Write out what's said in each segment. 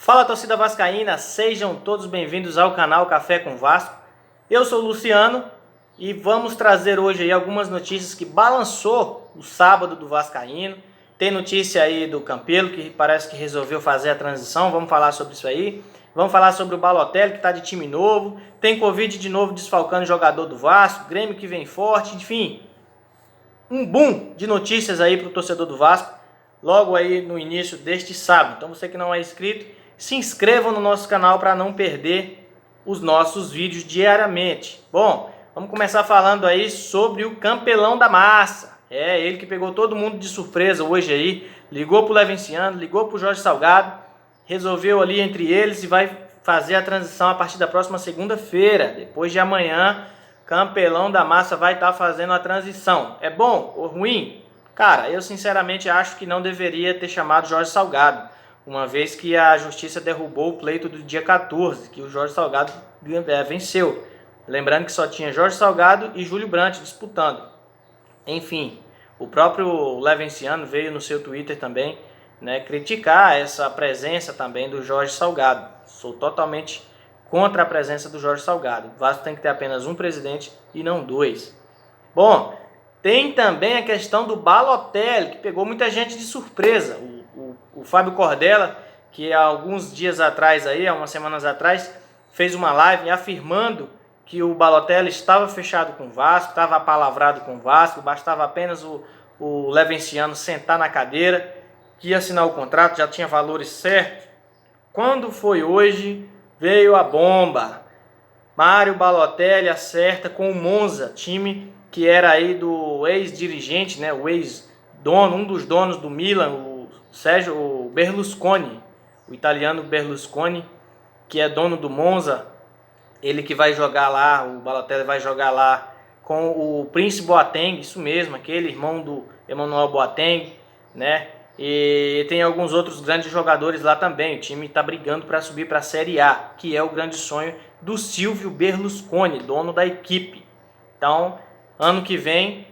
Fala, torcida vascaína, sejam todos bem-vindos ao canal Café com Vasco. Eu sou o Luciano e vamos trazer hoje aí algumas notícias que balançou o sábado do vascaíno. Tem notícia aí do Campelo, que parece que resolveu fazer a transição, vamos falar sobre isso aí. Vamos falar sobre o Balotelli, que está de time novo. Tem Covid de novo desfalcando o jogador do Vasco, Grêmio que vem forte, enfim. Um boom de notícias aí para o torcedor do Vasco, logo aí no início deste sábado. Então você que não é inscrito, se inscreva no nosso canal para não perder os nossos vídeos diariamente. Bom, vamos começar falando aí sobre o Campelão da Massa. É ele que pegou todo mundo de surpresa hoje aí, ligou pro Levenciano, ligou pro Jorge Salgado, resolveu ali entre eles e vai fazer a transição a partir da próxima segunda-feira. Depois de amanhã, Campelão da Massa vai estar fazendo a transição. É bom ou ruim? Cara, eu sinceramente acho que não deveria ter chamado Jorge Salgado, uma vez que a justiça derrubou o pleito do dia 14, que o Jorge Salgado venceu. Lembrando que só tinha Jorge Salgado e Júlio Brandt disputando. Enfim, o próprio Levenciano veio no seu Twitter também, né, criticar essa presença também do Jorge Salgado. Sou totalmente contra a presença do Jorge Salgado. O Vasco tem que ter apenas um presidente e não dois. Bom, tem também a questão do Balotelli, que pegou muita gente de surpresa. O Fábio Cordella, que há alguns dias atrás, há umas semanas atrás, fez uma live afirmando que o Balotelli estava fechado com o Vasco, estava apalavrado com o Vasco, bastava apenas o Levenciano sentar na cadeira, que ia assinar o contrato, já tinha valores certos. Quando foi hoje, veio a bomba. Mário Balotelli acerta com o Monza, time que era aí do ex-dirigente, né, o ex-dono, um dos donos do Milan, o Sérgio Berlusconi, o italiano Berlusconi, que é dono do Monza. Ele que vai jogar lá, o Balotelli vai jogar lá com o Prince Boateng, isso mesmo, aquele irmão do Emmanuel Boateng, né? E tem alguns outros grandes jogadores lá também. O time está brigando para subir para a Série A, que é o grande sonho do Silvio Berlusconi, dono da equipe. Então, ano que vem,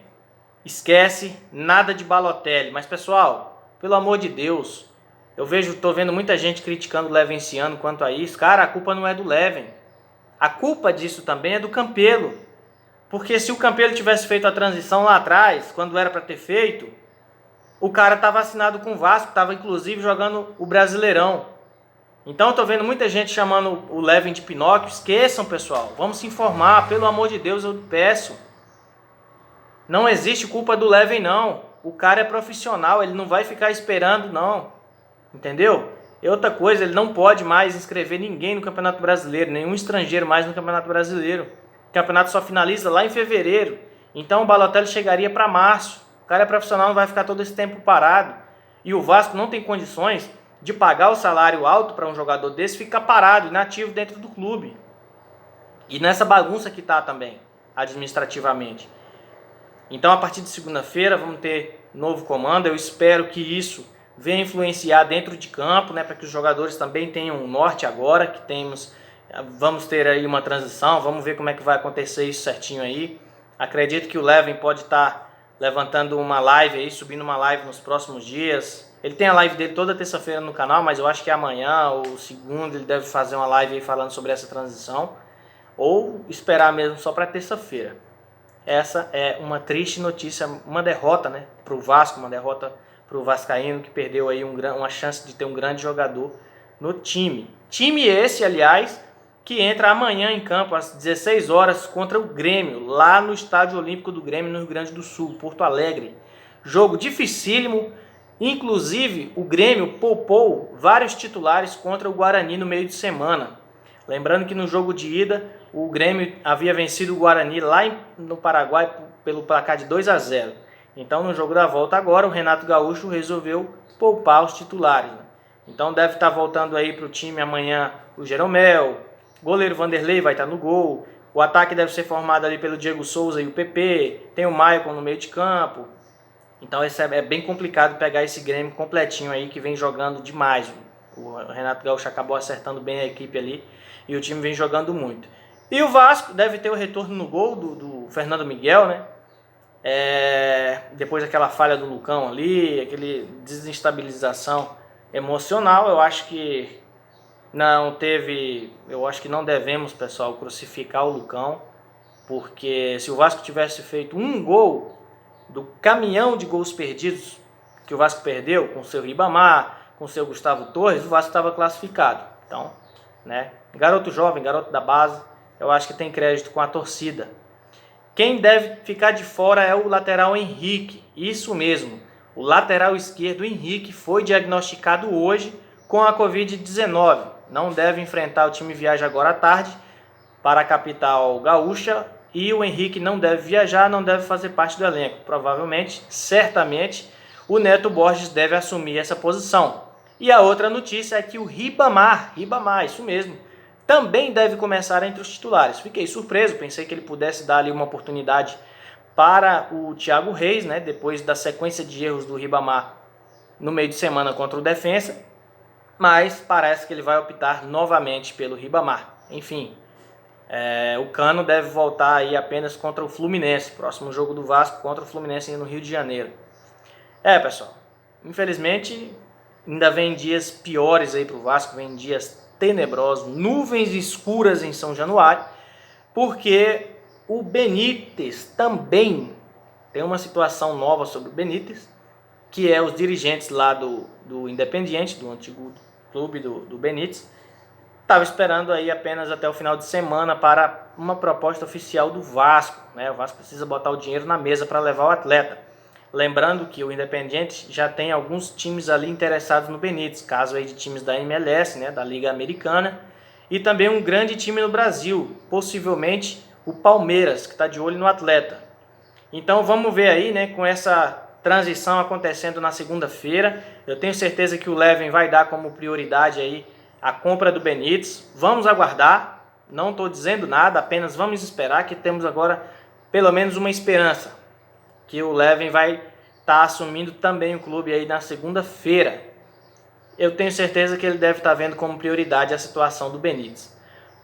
esquece nada de Balotelli. Mas pessoal, pelo amor de Deus, tô vendo muita gente criticando o Levenciano quanto a isso. Cara, a culpa não é do Leven. A culpa disso também é do Campelo. Porque se o Campelo tivesse feito a transição lá atrás, quando era para ter feito, o cara estava assinado com o Vasco, estava inclusive jogando o Brasileirão. Então eu tô vendo muita gente chamando o Leven de Pinóquio. Esqueçam, pessoal. Vamos se informar. Pelo amor de Deus, eu peço. Não existe culpa do Leven, não. O cara é profissional, ele não vai ficar esperando, não. Entendeu? E outra coisa, ele não pode mais inscrever ninguém no Campeonato Brasileiro, nenhum estrangeiro mais no Campeonato Brasileiro. O campeonato só finaliza lá em fevereiro. Então o Balotelli chegaria para março. O cara é profissional, não vai ficar todo esse tempo parado. E o Vasco não tem condições de pagar o salário alto para um jogador desse ficar parado, inativo dentro do clube. E nessa bagunça que está também, administrativamente. Então a partir de segunda-feira vamos ter novo comando. Eu espero que isso venha influenciar dentro de campo, né, para que os jogadores também tenham um norte agora, que vamos ter aí uma transição, vamos ver como é que vai acontecer isso certinho aí. Acredito que o Leven pode estar levantando uma live aí, subindo uma live nos próximos dias. Ele tem a live dele toda terça-feira no canal, mas eu acho que amanhã ou segunda ele deve fazer uma live aí falando sobre essa transição, ou esperar mesmo só para terça-feira. Essa é uma triste notícia, uma derrota, né, para o Vasco, uma derrota para o vascaíno, que perdeu aí uma chance de ter um grande jogador no time. Time esse, aliás, que entra amanhã em campo às 16 horas contra o Grêmio, lá no Estádio Olímpico do Grêmio, no Rio Grande do Sul, Porto Alegre. Jogo dificílimo, inclusive o Grêmio poupou vários titulares contra o Guarani no meio de semana. Lembrando que no jogo de ida, o Grêmio havia vencido o Guarani lá no Paraguai pelo placar de 2-0. Então, no jogo da volta agora, o Renato Gaúcho resolveu poupar os titulares. Né? Então, deve estar voltando aí para o time amanhã o Jeromel, o goleiro Vanderlei vai estar no gol, o ataque deve ser formado ali pelo Diego Souza e o PP, tem o Maicon no meio de campo. Então, é bem complicado pegar esse Grêmio completinho aí, que vem jogando demais. O Renato Gaúcho acabou acertando bem a equipe ali e o time vem jogando muito. E o Vasco deve ter o retorno no gol do Fernando Miguel, né? Depois daquela falha do Lucão ali, aquele desestabilização emocional, eu acho que Não teve, eu acho que não devemos, pessoal, crucificar o Lucão, porque se o Vasco tivesse feito um gol do caminhão de gols perdidos que o Vasco perdeu, com o seu Ribamar, com o seu Gustavo Torres, o Vasco estava classificado. Então, né, garoto jovem, garoto da base, eu acho que tem crédito com a torcida. Quem deve ficar de fora é o lateral Henrique, isso mesmo. O lateral esquerdo Henrique foi diagnosticado hoje com a Covid-19. Não deve enfrentar, o time viaja agora à tarde para a capital gaúcha e o Henrique não deve viajar, não deve fazer parte do elenco. Provavelmente, certamente, o Neto Borges deve assumir essa posição. E a outra notícia é que o Ribamar, isso mesmo, também deve começar entre os titulares. Fiquei surpreso, pensei que ele pudesse dar ali uma oportunidade para o Thiago Reis, né, depois da sequência de erros do Ribamar no meio de semana contra o Defensa, mas parece que ele vai optar novamente pelo Ribamar. Enfim, o Cano deve voltar aí apenas contra o Fluminense, próximo jogo do Vasco contra o Fluminense no Rio de Janeiro. Pessoal, infelizmente ainda vem dias piores aí para o Vasco, vem dias tenebrosos, nuvens escuras em São Januário, porque o Benítez também tem uma situação nova sobre o Benítez, que é os dirigentes lá do Independiente, do antigo clube do Benítez, estava esperando aí apenas até o final de semana para uma proposta oficial do Vasco, né? O Vasco precisa botar o dinheiro na mesa para levar o atleta. Lembrando que o Independiente já tem alguns times ali interessados no Benítez, caso aí de times da MLS, né, da Liga Americana, e também um grande time no Brasil, possivelmente o Palmeiras, que está de olho no atleta. Então vamos ver aí, né, com essa transição acontecendo na segunda-feira. Eu tenho certeza que o Leven vai dar como prioridade aí a compra do Benítez. Vamos aguardar, não estou dizendo nada, apenas vamos esperar, que temos agora pelo menos uma esperança, que o Leven vai estar assumindo também o clube aí na segunda-feira. Eu tenho certeza que ele deve estar vendo como prioridade a situação do Benítez.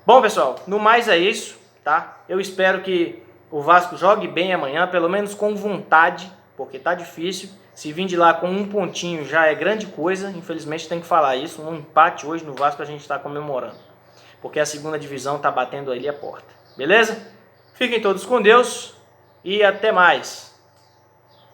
Bom, pessoal, no mais é isso, tá? Eu espero que o Vasco jogue bem amanhã, pelo menos com vontade, porque tá difícil. Se vir de lá com um pontinho já é grande coisa, infelizmente tem que falar isso. Um empate hoje no Vasco a gente está comemorando, porque a segunda divisão está batendo ali a porta. Beleza? Fiquem todos com Deus e até mais.